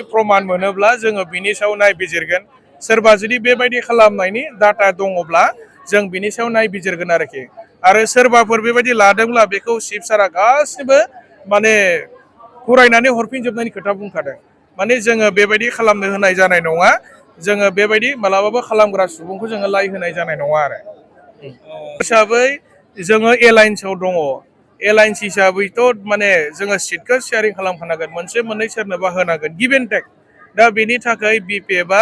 प्रमान मोनोब्ला जोङो बिनि सायाव नायबिजिरगोन सोरबा जुदि बेबायदि खालामनायनि डाटा दङब्ला जों बिनि सायाव नायबिजिरगोन आरो सोरबाफोर बेबायदि लादोंब्ला बेखौ चिफ सारा गासिबो माने फरायनानै हरफिनजोबनायनि खोथा बुंखादों माने जोङो बेबायदि खालामनो होनाय जानाय नङा जोङो बेबायदि मालाबाबो खालामग्रा सुबुंखौ जोङो लाय होनाय जानाय नङा आरो हिसाबै जोङो एलायन्सआव दङ एलायन्स हिसाबैथ' माने जोङो सिटखौ शेयारिं खालामखानांगोन मोनसे मोननै सोरनोबा होनांगोन गिभ एन्ड टेक दा बेनि थाखाय बिपिएफआ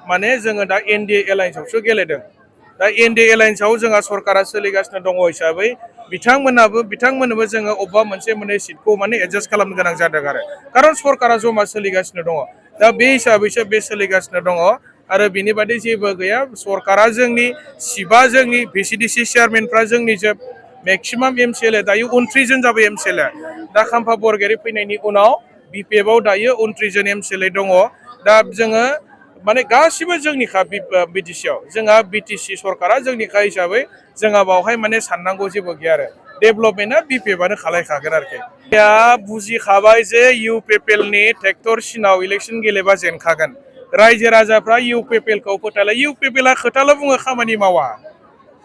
माने जोङो दा एनडिए एलायन्सआवसो गेलेदों दा एनडिए एलायन्सआव जोंहा सरकारा सोलिगासिनो दङ हिसाबै बिथांमोननोबो जोङो अबेबा मोनसे मोननै सिटखौ माने एडजास्ट खालामनो गोनां जादों खारन सरकारा जमा सोलिगासिनो दङ दा बे हिसाबैसो बे सोलिगासिनो दङ आरो बिनि बादै जेबो गैया सरकारा जोंनि सिटआ जोंनि भिसिडिसि चेयारमेनफ्रा जोंनि जोब मेक्सिमाम एमसिएलए दायो 29 जन जाबाय एमसिएलए दा खाम्फा बरगयारि फैनायनि उनाव बिपिएफआव दायो 29 जन एमसिएलए दङ दा जोङो माने गासिबो जोंनिखा बिटिसिआव जोंहा बिटिसि सरकारा जोंनिखा हिसाबै जोंहा बावहाय माने साननांगौ जेबो गैया आरो डेभेलपमेन्टआ बिपिएफआनो खालायखागोन दा बुजिखाबाय जे इउपिपिएलनि ट्रेक्टर सिनाव इलेक्सन गेलेबा जेनखागोन रायजो राजाफ्रा इउपिपिएलखौ फोथायला इउपिपिएलआ खोथाल' बुङो खामानि मावा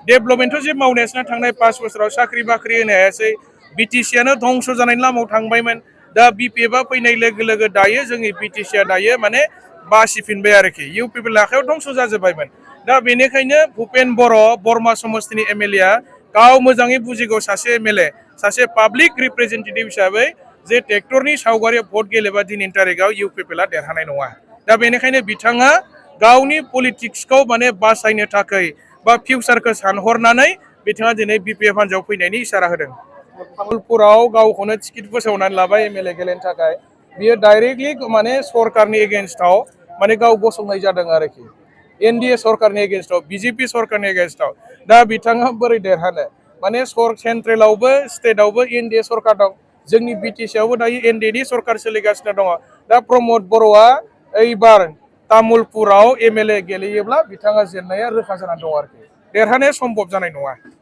डेभेलपमेन्टथ' जे मावनायासो थांनाय 5 बोसोराव साख्रि बाख्रि होनो हायासै बिटिसिआनो धंस' जानायनि लामायाव थांबायमोन दा बिपिएफआ फैनाय लोगो लोगो दायो जोंनि बिटिसिआ दायो माने बासिफिनबाय इउपिपिएल आखायाव धंस' जाजोब्बायमोन दा बेनिखायनो भुपेन बर' बरमा समस्तिनि एमएलएआ गाव मोजाङै बुजिगौ सासे एमएलए सासे पाब्लिक रिप्रेजेन्टेटिभ हिसाबै जे ट्रेक्टरनि सावगारियाव भट गेलेबा दिनैनि तारिखआव इउपिपिएलआ देरहानाय नङा दा बेनिखायनो बिथाङा गावनि पलिटिक्सखौ माने बासायनो थाखाय बा फिउचारखौ सानहरनानै बिथाङा दिनै बिपिएफ हान्जायाव फैनायनि इसारा होदों तामुलपुराव गावखौनो टिकेट फोसावनानै लाबाय एमएलए गेलेनो थाखाय बियो डाइरेक्टलि माने सरकारनि एगेन्स्टआव माने गाव गसंनाय जादों एनडिए सरकारनि एगेन्स्टआव बिजेपि सरकारनि एगेन्स्टआव दा बिथाङा बोरै देरहानो माने सेन्ट्रेलावबो स्टेटआवबो एनडिए सरकार दं जोंनि बिटिसिआवबो दायो एनडिएनि सरकार सोलिगासिनो दङ दा प्रमद बर'आ एइबार तामुलपुराव एमएलए गेलेयोब्ला बिथाङा जेननाया रोखा जानानै दं देरहानाया सम्भब जानाय नङा